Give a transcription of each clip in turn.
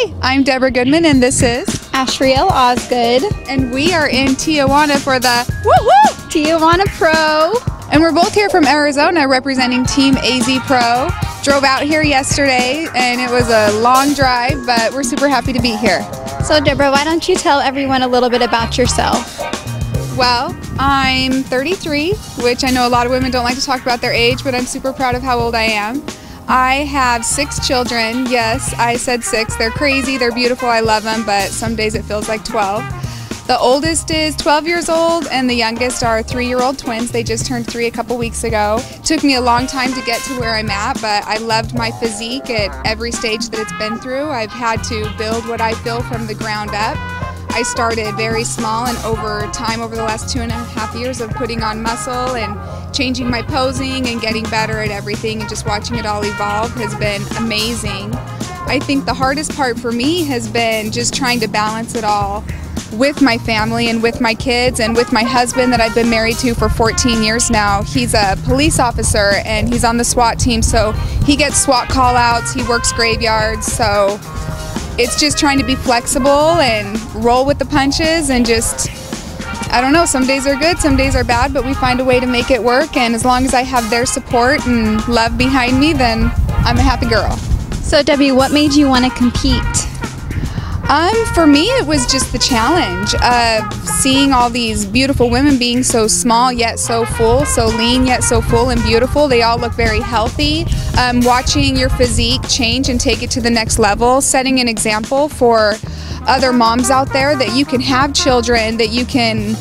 Hi, I'm Deborah Goodman, and this is Ashriel Osgood, and we are in Tijuana for the Tijuana Pro. And we're both here from Arizona representing Team AZ Pro. Drove out here yesterday, and it was a long drive, but we're super happy to be here. So Deborah, why don't you tell everyone a little bit about yourself? Well, I'm 33, which I know a lot of women don't like to talk about their age, but I'm super proud of how old I am. I have 6 children. Yes, I said 6. They're crazy, they're beautiful, I love them, but some days it feels like 12. The oldest is 12 years old, and the youngest are 3-year-old twins. They just turned 3 a couple weeks ago. It took me a long time to get to where I'm at, but I loved my physique at every stage that it's been through. I've had to build what I feel from the ground up. I started very small, and over time, over the last 2.5 years of putting on muscle and changing my posing and getting better at everything and just watching it all evolve has been amazing. I think the hardest part for me has been just trying to balance it all with my family and with my kids and with my husband that I've been married to for 14 years now. He's a police officer and he's on the SWAT team, so he gets SWAT call-outs, he works graveyards, so it's just trying to be flexible and roll with the punches and just, I don't know, some days are good, some days are bad, but we find a way to make it work, and as long as I have their support and love behind me, then I'm a happy girl. So Debbie, what made you want to compete? For me, it was just the challenge of seeing all these beautiful women being so small yet so full, so lean yet so full and beautiful. They all look very healthy. Watching your physique change and take it to the next level, setting an example for other moms out there that you can have children, that you can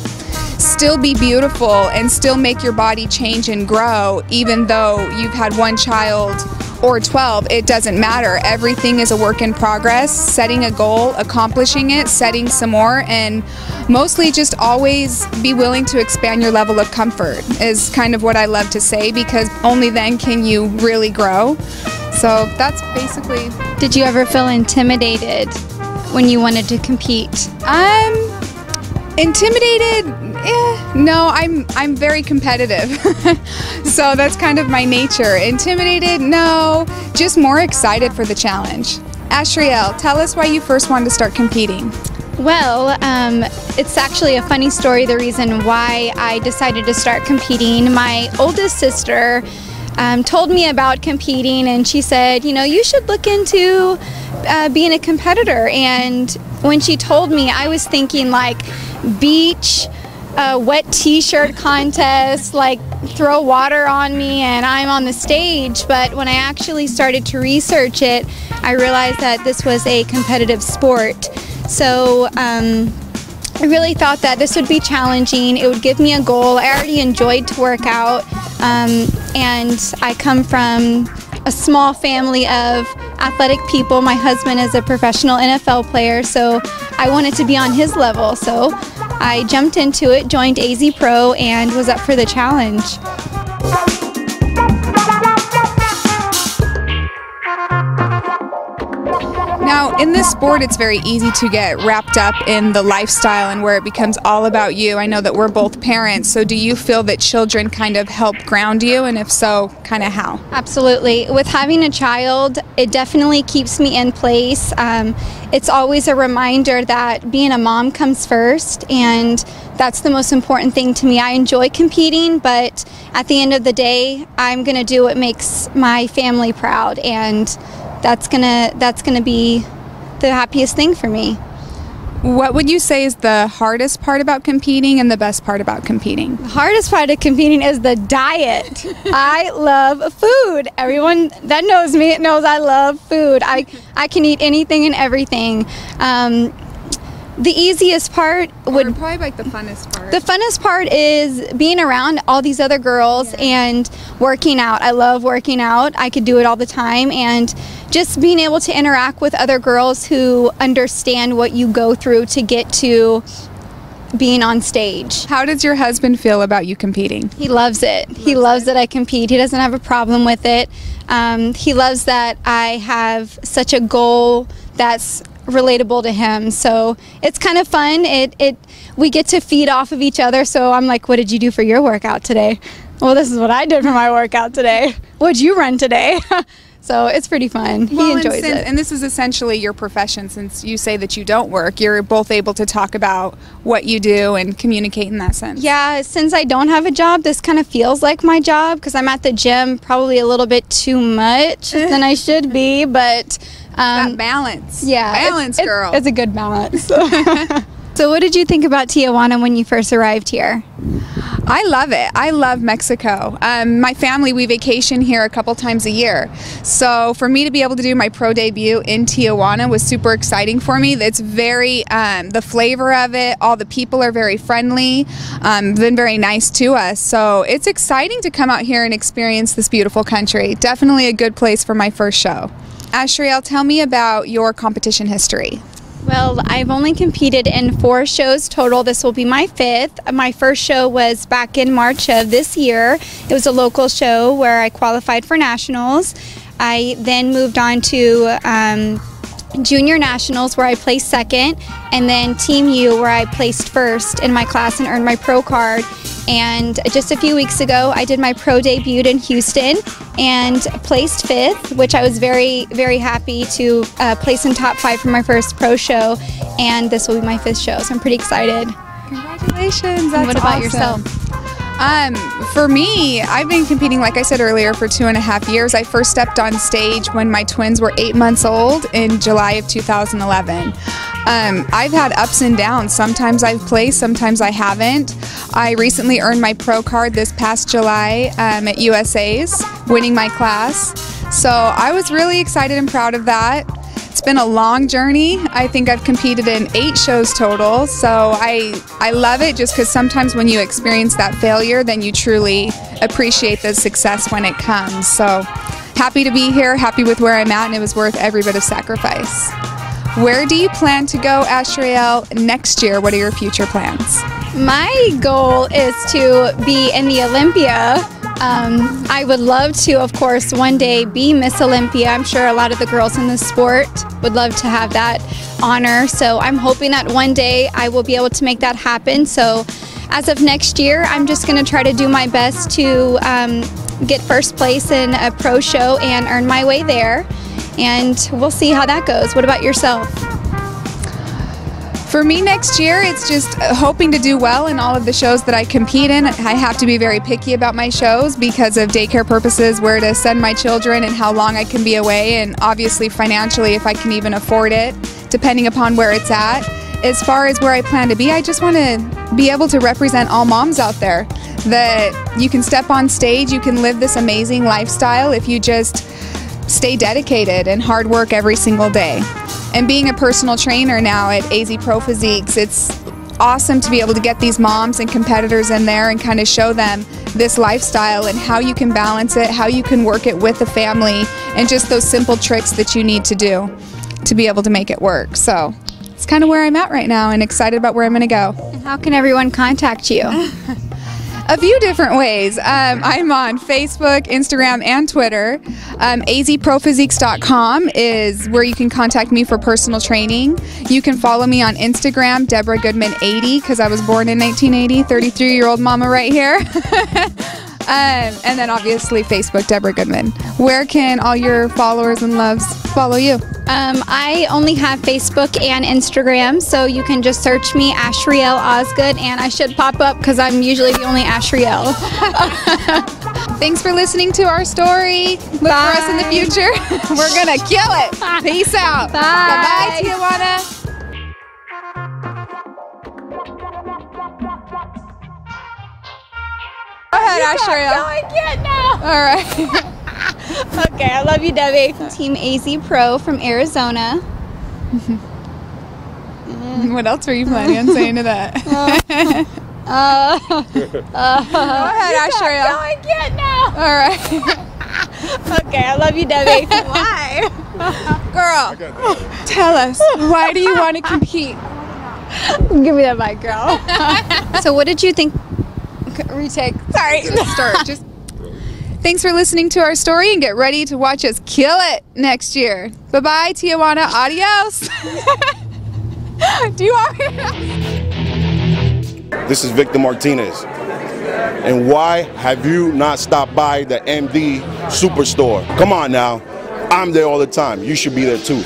still be beautiful and still make your body change and grow, even though you've had 1 child or 12, it doesn't matter. Everything is a work in progress. Setting a goal, accomplishing it, setting some more, and mostly just always be willing to expand your level of comfort is kind of what I love to say, because only then can you really grow. So that's basically. Did you ever feel intimidated when you wanted to compete? Intimidated? No, I'm very competitive. So that's kind of my nature. Intimidated? No, just more excited for the challenge. Ashriel, tell us why you first wanted to start competing. Well, it's actually a funny story, the reason why I decided to start competing. My oldest sister told me about competing, and she said, you know, you should look into being a competitor. And when she told me, I was thinking like beach, wet t-shirt contest, like throw water on me and I'm on the stage. But when I actually started to research it, I realized that this was a competitive sport. So I really thought that this would be challenging. It would give me a goal. I already enjoyed to work out, and I come from a small family of athletic people. My husband is a professional NFL player, so I wanted to be on his level. So I jumped into it, joined AZ Pro, and was up for the challenge. Now, in this sport, it's very easy to get wrapped up in the lifestyle and where it becomes all about you. I know that we're both parents, so do you feel that children kind of help ground you, and if so, kind of how? Absolutely. With having a child, it definitely keeps me in place. It's always a reminder that being a mom comes first, and that's the most important thing to me. I enjoy competing, but at the end of the day, I'm going to do what makes my family proud, and that's gonna be the happiest thing for me. What would you say is the hardest part about competing and the best part about competing? The hardest part of competing is the diet. I love food. Everyone that knows me knows I love food. I can eat anything and everything. The easiest part would probably like the funnest part. The funnest part is being around all these other girls and working out. I love working out. I could do it all the time, and just being able to interact with other girls who understand what you go through to get to being on stage. How does your husband feel about you competing? He loves it. He loves that I compete. He doesn't have a problem with it. He loves that I have such a goal that's relatable to him, so it's kind of fun. We get to feed off of each other. So I'm like, what did you do for your workout today? Well, this is what I did for my workout today. What'd you run today? So it's pretty fun. He enjoys it. And this is essentially your profession, since you say that you don't work. You're both able to talk about what you do and communicate in that sense. Yeah, since I don't have a job, this kind of feels like my job because I'm at the gym probably a little bit too much than I should be, but that balance. Yeah. Balance, girl. It's a good balance. So what did you think about Tijuana when you first arrived here? I love it. I love Mexico. My family, we vacation here a couple times a year. So for me to be able to do my pro debut in Tijuana was super exciting for me. It's very, the flavor of it, all the people are very friendly, been very nice to us. So it's exciting to come out here and experience this beautiful country. Definitely a good place for my first show. Ashriel, tell me about your competition history. Well, I've only competed in 4 shows total. This will be my 5th. My first show was back in March of this year. It was a local show where I qualified for nationals. I then moved on to Junior Nationals where I placed 2nd, and then Team U where I placed 1st in my class and earned my pro card. And just a few weeks ago I did my pro debut in Houston and placed 5th, which I was very, very happy to place in top 5 for my first pro show, and this will be my 5th show, so I'm pretty excited. Congratulations. That's What about awesome. yourself? For me, I've been competing, like I said earlier, for 2.5 years. I first stepped on stage when my twins were 8 months old in July of 2011. I've had ups and downs. Sometimes I've placed, sometimes I haven't. I recently earned my pro card this past July at USA's, winning my class. So I was really excited and proud of that. It's been a long journey. I think I've competed in 8 shows total, so I love it just because sometimes when you experience that failure, then you truly appreciate the success when it comes. So happy to be here, happy with where I'm at, and it was worth every bit of sacrifice. Where do you plan to go, Ashriel, next year? What are your future plans? My goal is to be in the Olympia. I would love to, of course, one day be Miss Olympia. I'm sure a lot of the girls in the sport would love to have that honor. So I'm hoping that one day I will be able to make that happen. So as of next year, I'm just going to try to do my best to get first place in a pro show and earn my way there. And we'll see how that goes. What about yourself? For me next year, it's just hoping to do well in all of the shows that I compete in. I have to be very picky about my shows because of daycare purposes, where to send my children and how long I can be away, and obviously financially if I can even afford it, depending upon where it's at. As far as where I plan to be, I just want to be able to represent all moms out there, that you can step on stage, you can live this amazing lifestyle if you just stay dedicated and hard work every single day. And being a personal trainer now at AZ Pro Physiques, it's awesome to be able to get these moms and competitors in there and kind of show them this lifestyle and how you can balance it, how you can work it with the family, and just those simple tricks that you need to do to be able to make it work. So it's kind of where I'm at right now and excited about where I'm going to go. And how can everyone contact you? A few different ways. I'm on Facebook, Instagram, and Twitter. azprophysiques.com is where you can contact me for personal training. You can follow me on Instagram, Deborah Goodman 80, because I was born in 1980, 33-year-old mama right here. And then obviously Facebook, Deborah Goodman. Where can all your followers and loves follow you? I only have Facebook and Instagram, so you can just search me, Ashriel Osgood, and I should pop up because I'm usually the only Ashriel. Thanks for listening to our story. Look for us in the future. We're going to kill it. Peace out. Bye. Bye-bye, Tijuana. Go ahead, Ashriel. No, I can't now. All right. Okay, I love you, Debbie. Team AZ Pro from Arizona. What else were you planning on saying to that? Go ahead, Ashriel. No, I can't now. All right. Okay, I love you, Debbie. Why? Girl, tell us, why do you want to compete? Give me that mic, girl. So what did you think? Retake. Sorry. Start. Just. Thanks for listening to our story, and get ready to watch us kill it next year. Bye-bye, Tijuana. Adios. Do you want me to? This is Victor Martinez. And why have you not stopped by the MD Superstore? Come on now. I'm there all the time. You should be there too.